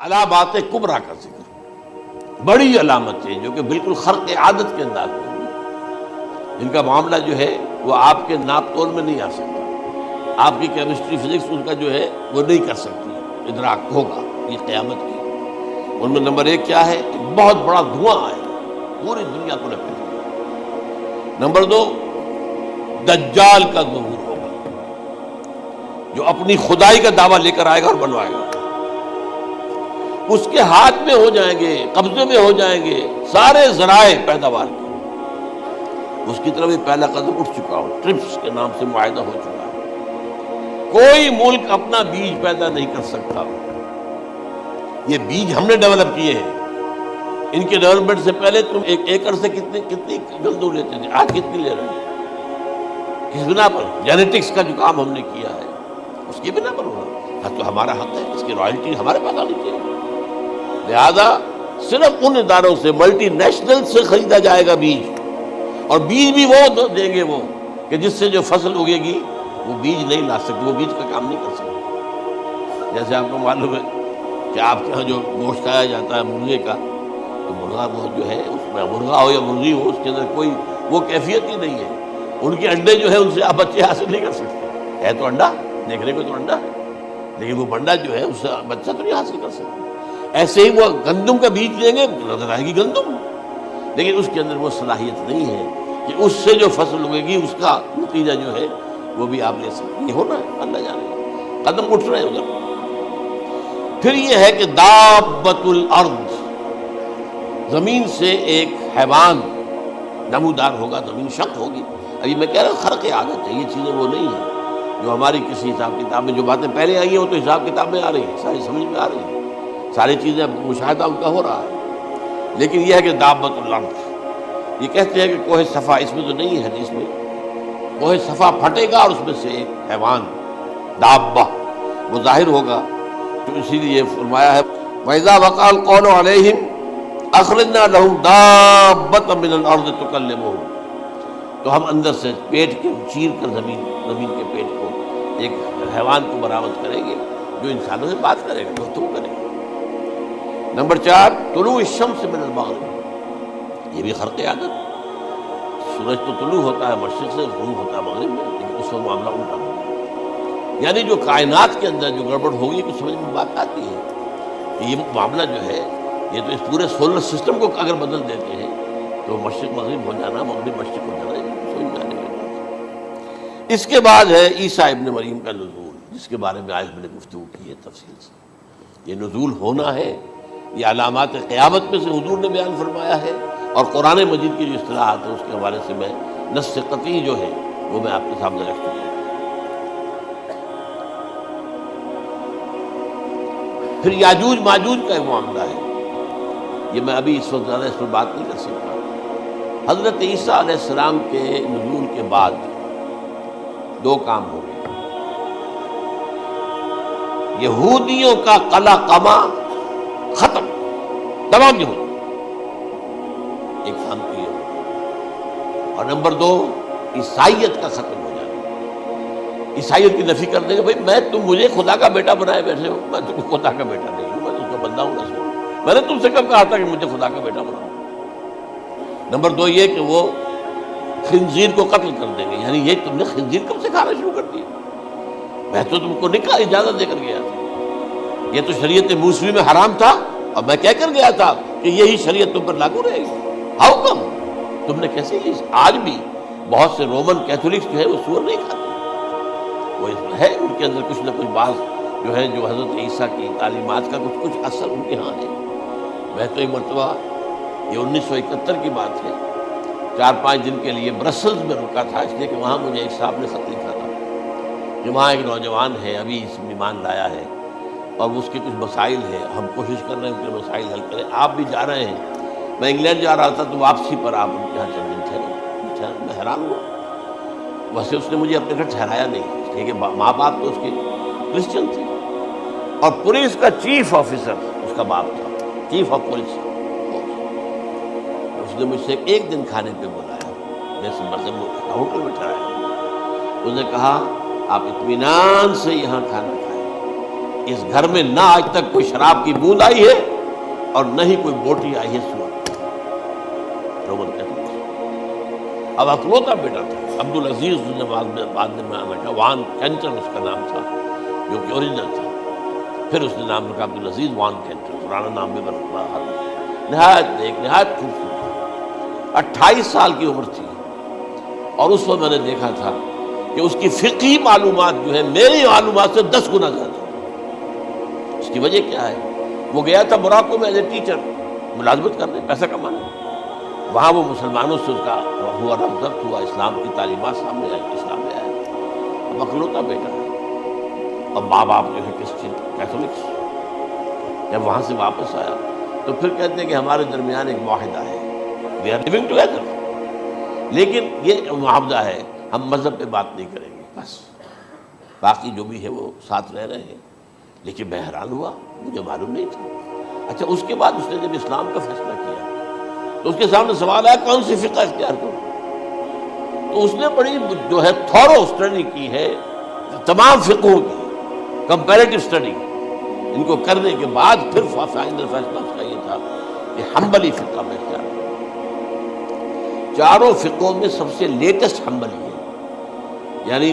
علامات کبریٰ کا ذکر، بڑی علامتیں جو کہ بالکل خرق عادت کے انداز میں ہوئی، جن کا معاملہ جو ہے وہ آپ کے ناپ تول میں نہیں آ سکتا، آپ کی کیمسٹری فزکس ان کا جو ہے وہ نہیں کر سکتی، ادراک ہوگا یہ قیامت کی۔ ان میں نمبر ایک کیا ہے کہ بہت بڑا دھواں آئے گا، پوری دنیا کو لپیٹ لے گا۔ نمبر دو، دجال کا ظہور ہوگا جو اپنی خدائی کا دعویٰ لے کر آئے گا اور بنوائے گا، اس کے ہاتھ میں ہو جائیں گے، قبضے میں ہو جائیں گے سارے ذرائع پیداوار کے، اس کی طرف بھی پہلا قدم اٹھ چکا ہو، ٹرپس کے نام سے معاہدہ ہو چکا ہے، کوئی ملک اپنا بیج پیدا نہیں کر سکتا، یہ بیج ہم نے ڈیولپ کیے ہیں، ان کے ڈیولپمنٹ سے پہلے تم ایک ایکڑ سے کتنی گندم لیتے تھے، آج کتنی لے رہے ہیں؟ کس بنا پر؟ جینیٹکس کا جو کام ہم نے کیا ہے اس کی بنا پر ہوا، تو ہمارا حق ہے، اس کی رائلٹی ہمارے پاس آنی چاہیے۔ لہذا صرف ان اداروں سے، ملٹی نیشنل سے خریدا جائے گا بیج، اور بیج بھی وہ دیں گے وہ کہ جس سے جو فصل اگے گی وہ بیج نہیں لا سکتے، وہ بیج کا کام نہیں کر سکتے۔ جیسے آپ کو معلوم ہے کہ آپ کے یہاں جو گوشت کھایا جاتا ہے مرغے کا، تو مرغا وہ جو ہے اس میں مرغا ہو یا مرغی ہو، اس کے اندر کوئی وہ کیفیت ہی نہیں ہے، ان کے انڈے جو ہے ان سے آپ بچے حاصل نہیں کر سکتے، ہے تو انڈا، دیکھنے کو تو انڈا ہے لیکن وہ بنڈا جو ہے اس سے بچہ تو نہیں حاصل کر سکتے۔ ایسے ہی وہ گندم کا بیج لیں گے، نظر آئے گی گندم، لیکن اس کے اندر وہ صلاحیت نہیں ہے کہ اس سے جو فصل اگے گی اس کا نتیجہ جو ہے وہ بھی آپ لے سکتے۔ یہ ہونا ہے، اللہ جانے، قدم اٹھ رہے ہیں ادھر۔ پھر یہ ہے کہ دابۃ الارض، زمین سے ایک حیوان نمودار ہوگا، زمین شق ہوگی۔ ابھی میں کہہ رہا ہوں خرق عادت ہے، یہ چیزیں وہ نہیں ہیں جو ہماری کسی حساب کتاب میں جو باتیں پہلے آئی ہیں وہ تو حساب کتاب میں آ رہی ہیں، ساری سمجھ میں آ رہی ہیں، ساری چیزیں مشاہدہ ان کا ہو رہا ہے، لیکن یہ ہے کہ دابۃ الارض، یہ کہتے ہیں کہ کوہ صفا، اس میں تو نہیں ہے حدیث میں، کوہ صفا پھٹے گا اور اس میں سے ایک حیوان دابہ وہ ظاہر ہوگا، تو اسی لیے فرمایا ہے وَإِذَا وَقَعَ الْقَوْلُ عَلَيْهِمْ أَخْرَجْنَا لَهُمْ دَابَّةً مِّنَ الْأَرْضِ تُكَلِّمُهُمْ، تو ہم اندر سے پیٹ کے چیر کر زمین کے پیٹ کو ایک حیوان کو برآمد کریں گے جو انسانوں سے بات کرے گا، گفتگو کرے گا۔ نمبر 4، طلوع الشمس من المغرب، یہ بھی خرق عادت، سورج تو طلوع ہوتا ہے مشرق سے، غروب ہوتا ہے مغرب میں، لیکن اس وقت معاملہ الٹا ہوگا، یعنی جو کائنات کے اندر جو گڑبڑ ہوگی کچھ سمجھ میں بات آتی ہے کہ یہ معاملہ جو ہے یہ تو اس پورے سولر سسٹم کو اگر بدل دیتے ہیں تو مشرق مغرب ہو جانا، مغرب مشرق ہو جانا، یہ سمجھ میں آنے والی بات ہے۔ اس کے بعد ہے عیسیٰ ابن مریم کا نزول، جس کے بارے میں آج میں نے گفتگو کی ہے تفصیل سے۔ یہ نزول ہونا ہے، یہ علامات قیامت میں سے حضور نے بیان فرمایا ہے، اور قرآن مجید کی جو اصطلاحات ہیں اس کے حوالے سے میں نص قطعی جو ہے وہ میں آپ کے سامنے رکھ چکا ہوں۔ پھر یاجوج ماجوج کا ایک معاملہ ہے، یہ میں ابھی اس وقت زیادہ اس پر بات نہیں کر سکتا۔ حضرت عیسیٰ علیہ السلام کے نزول کے بعد دو کام ہو گئے، یہودیوں کا قلع قمع ختم، تمام یہود ایک کام کیے، اور نمبر 2 عیسائیت کا ختم ہو جانا، عیسائیت کی نفی کر دیں گے، بھائی میں تم مجھے خدا کا بیٹا بنائے بیٹھے ہو، میں تم خدا کا بیٹا نہیں ہوں، میں تو اس کا بندہ ہوں، رسول، میں نے تم سے کب کہا تھا کہ مجھے خدا کا بیٹا بناؤ۔ نمبر 2 یہ کہ وہ خنزیر کو قتل کر دیں گے، یعنی یہ تم نے خنزیر کب سے کھانا شروع کر دیا، میں تو تم کو نکاح اجازت دے کر گیا تھا، یہ تو شریعت موسوی میں حرام تھا، اور میں کہہ کر گیا تھا کہ یہی شریعت تم پر لاگو رہے گی، ہاؤ کم تم نے کیسے لی؟ آج بھی بہت سے رومن کیتھولکس جو ہے وہ سور نہیں کھاتے، وہ ہے ان کے اندر کچھ نہ کچھ بات جو ہے جو حضرت عیسیٰ کی تعلیمات کا کچھ اثر ان کے ہاں ہے۔ میں تو ایک مرتبہ، یہ 1971 کی بات ہے، 4-5 دن کے لیے برسلز میں رکا تھا، اس لیے کہ وہاں مجھے ایک صاحب نے خط لکھا تھا کہ وہاں ایک نوجوان ہے ابھی اس میں ایمان لایا ہے اور اس کے کچھ مسائل ہیں، ہم کوشش کر رہے ہیں ان کے مسائل حل کریں، آپ بھی جا رہے ہیں، میں انگلینڈ جا رہا تھا تو واپسی پر آپ ان کے یہاں چند دن ٹھہرے، میں حیران ہوا، ویسے اس نے مجھے اپنے گھر ٹھہرایا نہیں، اس لیے کہ ماں باپ تو اس کے کرسچن تھے، اور پولیس کا چیف آفیسر اس کا باپ تھا، چیف آف پولیس، اس نے مجھ سے ایک دن کھانے پہ بلایا، میں ہوٹل میں ٹھہرایا، اس نے کہا آپ اطمینان سے یہاں کھانا کھائیں، اس گھر میں نہ آج تک کوئی شراب کی بوند آئی ہے اور نہ ہی کوئی بوٹی آئی ہے سور۔ Roman Catholic. اب اکلوتا بیٹا تھا عبدالعزیز نے بعد میں رکھا، وان کینٹن اس کا نام تھا جو کہ اوریجنل تھا، پھر اس نے نام رکھا عبدالعزیز وان کینٹن، پرانا نام بھی برقرار۔ نہایت ایک نہایت خوبصورت 28 سال کی عمر تھی، اور اس وقت میں نے دیکھا تھا کہ اس کی فقہی معلومات جو ہے میری معلومات سے 10 گنا زیادہ۔ اس کی وجہ کیا ہے؟ وہ گیا تھا موراکو میں ایز اے ٹیچر ملازمت کرنے، پیسہ کمانے۔ وہاں وہ مسلمانوں سے اس کا ہوا ربط ہوا، اسلام کی تعلیمات سامنے آئی، اسلام میں آیا۔ اب اکلوتا بیٹا ہے، اور ماں باپ جو ہے کرسچن کیتھولکس۔ جب وہاں سے واپس آیا تو پھر کہتے ہیں کہ ہمارے درمیان ایک معاہدہ ہے، وی آر لیونگ ٹوگیدر، لیکن یہ معاہدہ ہے ہم مذہب پہ بات نہیں کریں گے، بس باقی جو بھی ہے وہ ساتھ رہ رہے ہیں۔ لیکن میں حیران ہوا، مجھے معلوم نہیں تھا۔ اچھا، اس کے بعد اس نے جب اسلام کا فیصلہ کیا تو اس کے سامنے سوال آیا کون سی فقہ اختیار کروں؟ تو اس نے بڑی جو ہے تھورو اسٹڈی کی ہے تمام فقہوں کی، کمپیریٹو اسٹڈی۔ ان کو کرنے کے بعد پھر فائنل فیصلہ اس کا یہ تھا کہ حنبلی فقہ میں اختیار کروں۔ چاروں فقہوں میں سب سے لیٹسٹ حنبلی ہے، یعنی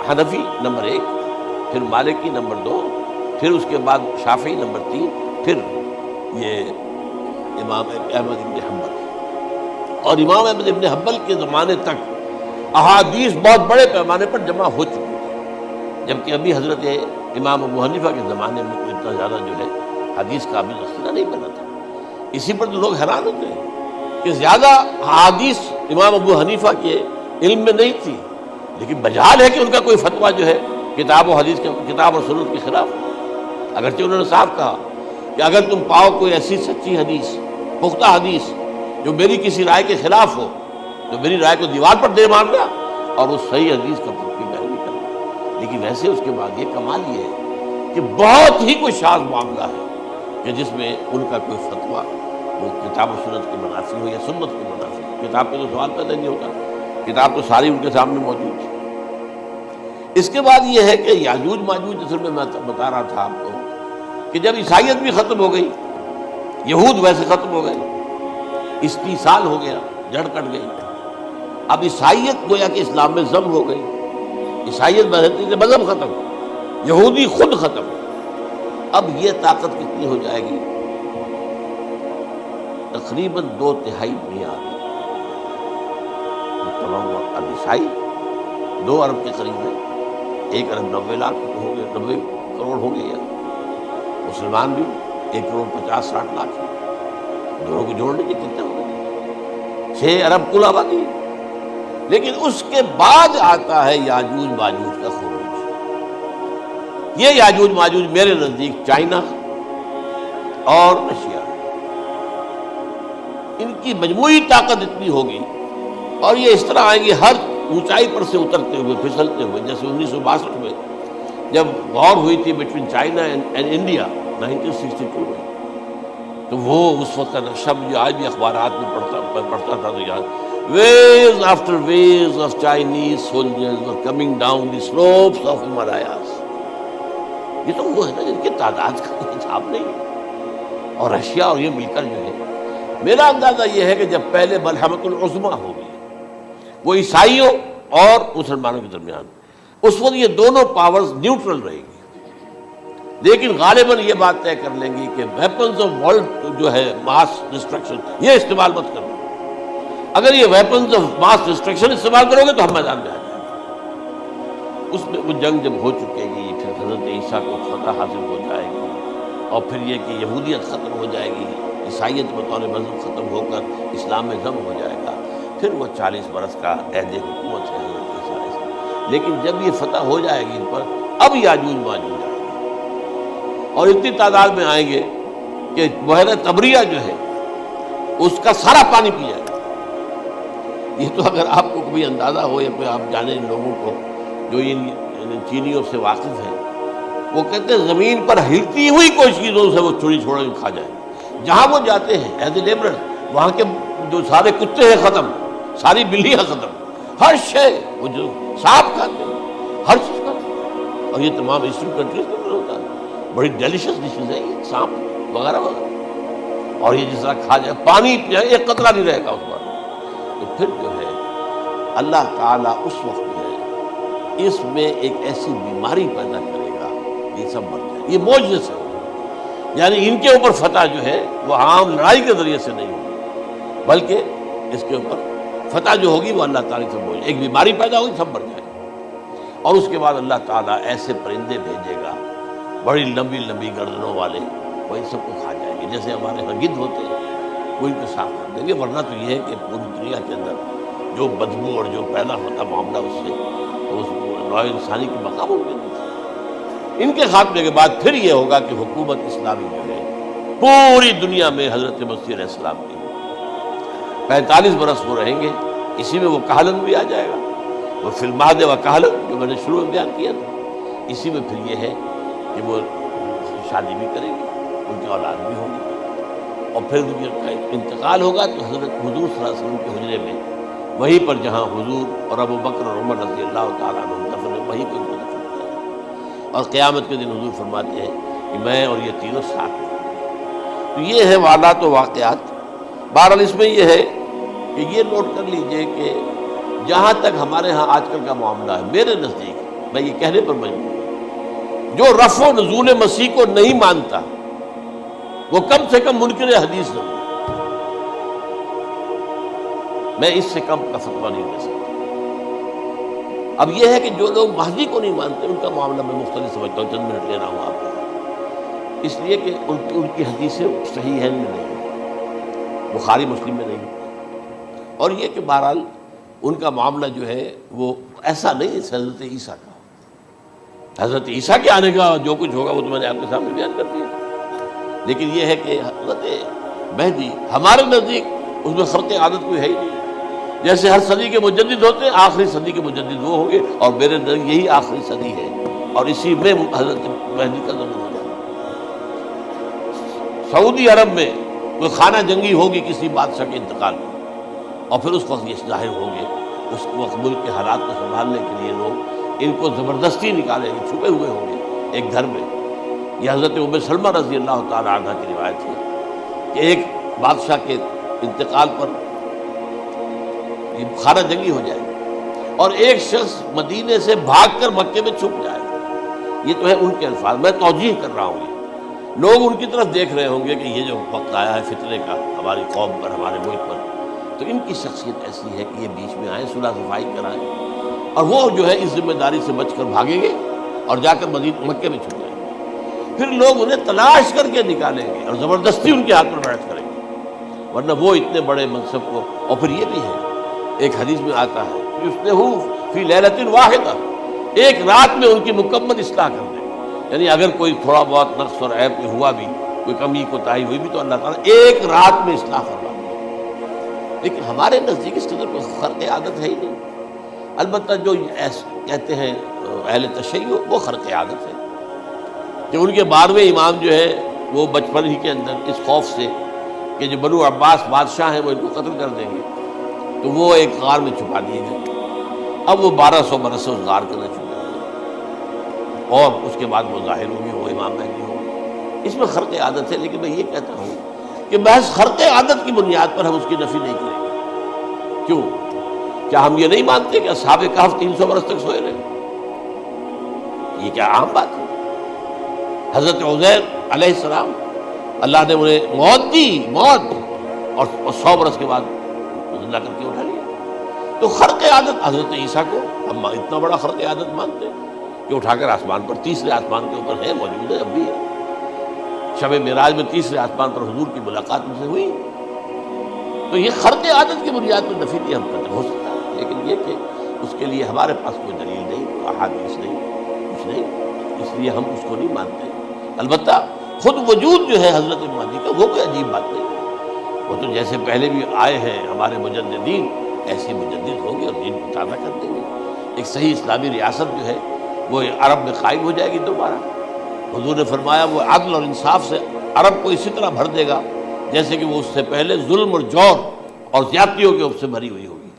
حنفی نمبر 1، پھر مالکی نمبر 2، پھر اس کے بعد شافعی نمبر 3، پھر یہ امام احمد ابن حنبل۔ اور امام احمد ابن حنبل کے زمانے تک احادیث بہت بڑے پیمانے پر جمع ہو چکی تھی، جبکہ ابھی حضرت امام ابو حنیفہ کے زمانے میں کوئی اتنا زیادہ جو ہے حدیث کا ابھی رسیدہ نہیں بنا تھا۔ اسی پر تو لوگ حیران ہوتے ہیں کہ زیادہ حدیث امام ابو حنیفہ کے علم میں نہیں تھی، لیکن بجال ہے کہ ان کا کوئی فتویٰ جو ہے کتاب و حدیث کے، کتاب اور سنت کے خلاف، اگرچہ انہوں نے صاف کہا کہ اگر تم پاؤ کوئی ایسی سچی حدیث، پختہ حدیث جو میری کسی رائے کے خلاف ہو تو میری رائے کو دیوار پر دے مارنا اور اس صحیح حدیث کا کی پیروی کرنا۔ لیکن ویسے اس کے بعد یہ کمال یہ ہے کہ بہت ہی کوئی شاذ معاملہ ہے کہ جس میں ان کا کوئی فتویٰ وہ کتاب و سنت کے منافی ہو یا سنت کے منافی ہو۔ کتاب پہ تو سوال پیدا نہیں ہوتا، کتاب تو ساری ان کے سامنے موجود ہے۔ اس کے بعد یہ ہے کہ یاجوج ماجوج، جیسے میں بتا رہا تھا آپ کو کہ جب عیسائیت بھی ختم ہو گئی، یہود ویسے ختم ہو گئے، استیصال ہو گیا، جڑ کٹ گئی، اب عیسائیت گویا کہ اسلام میں ضم ہو گئی، عیسائیت مذہب ختم، یہودی خود ختم۔ اب یہ طاقت کتنی ہو جائے گی؟ تقریباً 2/3 نہیں آ گئی۔ اب عیسائی 2 ارب کے قریب ہے، 1 ارب 90 لاکھ ہو گئے، 90 کروڑ ہو گئے، مسلمان بھی 1 کروڑ 50-60 لاکھ ہیں، دونوں کو جوڑ لیجیے کتنے ہو گئے؟ 6 ارب کل آبادی۔ لیکن اس کے بعد آتا ہے یاجوج ماجوج کا خروج۔ یہ یاجوج ماجوج میرے نزدیک چائنا اور رشیا، ان کی مجموعی طاقت اتنی ہوگی اور یہ اس طرح آئیں گے ہر اونچائی پر سے اترتے ہوئے، پھسلتے ہوئے، جیسے 1962 میں جب وار ہوئی تھی بٹوین چائنا اینڈ انڈیا 1962 میں، تو وہ اس وقت کا نقشہ مجھے آج بھی اخبارات میں پڑھتا تھا تو یاد، waves after waves of Chinese soldiers were coming down the slopes of Himalayas۔ یہ تو وہ ہے نا جن کی تعداد کا کوئی حساب نہیں ہے، اور رشیا اور یہ مل کر جو ہے، میرا اندازہ یہ ہے کہ جب پہلے ملحمۃ العظمیٰ ہوگی وہ عیسائیوں اور مسلمانوں کے درمیان، اس وقت یہ دونوں پاورز نیوٹرل رہے گی، لیکن غالباً یہ بات طے کر لیں گی کہ ویپنز آف ورلڈ جو ہے ماس ڈسٹرکشن یہ استعمال مت کرو۔ اگر یہ ویپنز آف ماس ڈسٹرکشن استعمال کرو گے تو ہم میدان میں آ جائیں گے۔ اس میں وہ جنگ جب ہو چکے گی، پھر حضرت عیسیٰ کو فتح حاصل ہو جائے گی، اور پھر یہ کہ یہودیت ختم ہو جائے گی، عیسائیت بطور مذہب ختم ہو کر اسلام میں ضم ہو جائے گا، پھر وہ 40 برس کا عہد حکومت ہے حضرت عیسیٰ علیہ السلام۔ لیکن جب یہ فتح ہو جائے گی ان پر، اب یاجوج ماجوج آئیں گے، اور اتنی تعداد میں آئیں گے کہ بحیرہ طبریہ جو ہے اس کا سارا پانی پی جائے گا۔ یہ تو اگر آپ کو کوئی اندازہ ہو یا کوئی آپ جانے ان لوگوں کو جو ان چینیوں سے واقف ہیں، وہ کہتے ہیں زمین پر ہلتی ہوئی کوئی چیزوں سے وہ چوری چھوڑ کے کھا جائیں، جہاں وہ جاتے ہیں ایز اے لیبرر، وہاں کے جو سارے کتے ہیں ختم، ساری بلیاں ختم، ہر شے، وہ جو سانپ کھاتے ہیں، ہر چیز کھاتے ہیں، اور یہ تمام ایسٹرن کنٹریز کے اندر ہوتا ہے، بڑی ڈیلیشیس ڈشز ہیں یہ، سانپ وغیرہ وغیرہ، اور یہ جس طرح کھا جائے، پانی پیا ایک قطرہ نہیں رہے گا اس پر. تو پھر جو ہے اللہ تعالیٰ اس وقت جو ہے اس میں ایک ایسی بیماری پیدا کرے گا یہ سب مر جائے. یہ معجزے سے ہوگا، یعنی ان کے اوپر فتح جو ہے وہ عام لڑائی کے ذریعے سے نہیں ہوگی، بلکہ اس کے اوپر فتح جو ہوگی وہ اللہ تعالیٰ سے ہوگی. ایک بیماری پیدا ہوگی، سب مر جائے گا. اور اس کے بعد اللہ تعالیٰ ایسے پرندے بھیجے گا بڑی لمبی لمبی گردنوں والے، وہ ان سب کو کھا جائیں گے. جیسے ہمارے یہاں گدھ ہوتے ہیں وہ ان کو صاف کر دیں گے. ورنہ تو یہ ہے کہ پوری دنیا کے اندر جو بدبو اور جو پیدا ہوتا معاملہ اس سے تو اس نوع انسانی کی بقا ممکن نہیں تھی. ان کے خاتمے کے بعد پھر یہ ہوگا کہ حکومت اسلامی جو ہے پوری دنیا میں حضرت مسیح علیہ السلام کی 45 برس وہ رہیں گے. اسی میں وہ کہلن بھی آ جائے گا، وہ فی المہد و کہلن جو میں نے شروع میں بیان کیا تھا. اسی میں پھر یہ ہے کہ وہ شادی بھی کریں گے، ان کی اولاد بھی ہوگی، اور پھر جب کا انتقال ہوگا تو حضرت حضور صلی اللہ علیہ وسلم کے حجرے میں وہیں پر جہاں حضور اور ابو بکر اور عمر رضی اللہ تعالیٰ عنہ دفن ہیں وہیں پہ ان کو دفن کیا جائے. اور قیامت کے دن حضور فرماتے ہیں کہ میں اور یہ تینوں ساتھ ہیں. تو یہ ہے واقعات و واقعات. بہرحال اس میں یہ ہے کہ یہ نوٹ کر لیجئے کہ جہاں تک ہمارے ہاں آج کل کا معاملہ ہے، میرے نزدیک میں یہ کہنے پر مجبور ہوں، جو رفع و نزول مسیح کو نہیں مانتا وہ کم سے کم منکر حدیث ضرور. میں اس سے کم کا فتویٰ نہیں دے سکتا. اب یہ ہے کہ جو لوگ مہدی کو نہیں مانتے ان کا معاملہ میں مختلف سمجھتا ہوں. چند منٹ لے رہا ہوں آپ کو، اس لیے کہ ان کی حدیثیں صحیح ہیں نہیں، بخاری مسلم میں نہیں. اور یہ کہ بہرحال ان کا معاملہ جو ہے وہ ایسا نہیں ہے حضرت عیسیٰ کا. حضرت عیسیٰ کے آنے کا جو کچھ ہوگا وہ تو میں نے آپ کے سامنے بیان کر دیا. لیکن یہ ہے کہ حضرت مہدی ہمارے نزدیک اس میں خرق عادت کوئی ہے ہی نہیں. جیسے ہر صدی کے مجدد ہوتے ہیں، آخری صدی کے مجدد وہ ہوں گے، اور میرے نزدیک یہی آخری صدی ہے اور اسی میں حضرت مہدی کا ظہور ہو جائے. سعودی عرب میں کوئی خانہ جنگی ہوگی کسی بادشاہ کے انتقال میں، اور پھر اس وقت یہ ظاہر ہوں گے. اس وقت ملک کے حالات کو سنبھالنے کے لیے لوگ ان کو زبردستی نکالیں گے، چھپے ہوئے ہوں گے ایک گھر میں. یہ حضرت ام سلمہ رضی اللہ تعالی عنہ کی روایت ہے کہ ایک بادشاہ کے انتقال پر یہ خانہ جنگی ہو جائے گی اور ایک شخص مدینے سے بھاگ کر مکے میں چھپ جائے گا. یہ تو ہے ان کے الفاظ، میں توجیہ کر رہا ہوں. یہ لوگ ان کی طرف دیکھ رہے ہوں گے کہ یہ جو وقت آیا ہے فتنے کا ہماری قوم پر، ہمارے ملک پر، تو ان کی شخصیت ایسی ہے کہ یہ بیچ میں آئیں، صلح صفائی کرائیں، اور وہ جو ہے اس ذمہ داری سے بچ کر بھاگیں گے اور جا کر مکے میں چھپ جائیں گے. پھر لوگ انہیں تلاش کر کے نکالیں گے اور زبردستی ان کے ہاتھ میں بیعت کریں گے، ورنہ وہ اتنے بڑے منصب کو. اور پھر یہ بھی ہے ایک حدیث میں آتا ہے کہ اس نے فی لیلۃ واحدہ، ایک رات میں ان کی مکمل اصلاح کر دے. یعنی اگر کوئی تھوڑا بہت نقص اور عیب ہوا بھی، کوئی کمی کوتاہی ہوئی بھی، تو اللہ تعالیٰ ایک رات میں اصلاح کروا دے. لیکن ہمارے نزدیک اس قدر کوئی خرق عادت ہے ہی نہیں. البتہ جو کہتے ہیں اہل تشیع وہ خرق عادت ہے کہ ان کے 12ویں امام جو ہے وہ بچپن ہی کے اندر اس خوف سے کہ جو بنو عباس بادشاہ ہیں وہ ان کو قتل کر دیں گے تو وہ ایک غار میں چھپا دیے گئے. اب وہ 1200 برس سے اس غار کے اندر چھپے ہوئے اور اس کے بعد وہ ظاہر ہوں گے، وہ امام مہدی ہوں گے. اس میں خرق عادت ہے. لیکن میں یہ کہتا ہوں کہ محض خرق عادت کی بنیاد پر ہم اس کی نفی نہیں کریں گے. کیوں؟ کیا ہم یہ نہیں مانتے کہ اصحاب کہف 300 برس تک سوئے رہے؟ یہ کیا عام بات ہے؟ حضرت عزیر علیہ السلام اللہ نے انہیں موت دی، موت، اور 100 برس کے بعد زندہ کر کے اٹھا لیا. تو خرق عادت حضرت عیسیٰ کو ہم اتنا بڑا خرق عادت مانتے کہ اٹھا کر آسمان پر، تیسرے آسمان کے اوپر ہے، موجود ہے، اب بھی ہے. شب معراج میں تیسرے آسمان پر حضور کی ملاقات ان سے ہوئی. تو یہ خرق عادت کی بنیاد پر نفی نہیں ہم کرتے. ہو سکتا ہے، لیکن یہ کہ اس کے لیے ہمارے پاس کوئی دلیل نہیں، احادیث نہیں، کچھ نہیں، اس لیے ہم اس کو نہیں مانتے. البتہ خود وجود جو ہے حضرت مہدی کا وہ کوئی عجیب بات نہیں. وہ تو جیسے پہلے بھی آئے ہیں ہمارے مجددین، ایسے مجدد ہوں گے اور دین کو تازہ کر دیں گے. ایک صحیح اسلامی ریاست جو ہے وہ عرب میں قائم ہو جائے گی دوبارہ. حضور نے فرمایا وہ عدل اور انصاف سے عرب کو اسی طرح بھر دے گا جیسے کہ وہ اس سے پہلے ظلم اور جور اور زیادتیوں کے سے بھری ہوئی ہوگی.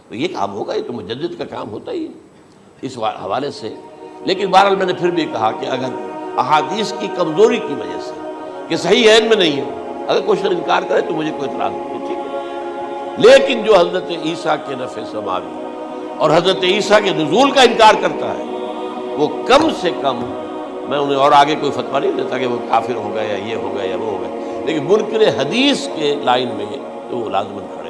تو یہ کام ہوگا، یہ تو مجدد کا کام ہوتا ہی ہے. اس حوالے سے لیکن بہرحال میں نے پھر بھی کہا کہ اگر احادیث کی کمزوری کی وجہ سے کہ صحیح عین میں نہیں ہے، اگر کوئی شخص انکار کرے تو مجھے کوئی اعتراض نہیں ہے، ٹھیک ہے، لیکن جو حضرت عیسیٰ کے نفع سماوی اور حضرت عیسیٰ کے نزول کا انکار کرتا ہے وہ کم سے کم، میں انہیں اور آگے کوئی فتویٰ نہیں دیتا کہ وہ کافر ہو گئے یا یہ ہو گئے یا وہ ہو گئے، لیکن منکر حدیث کے لائن میں تو وہ لازماً کھڑے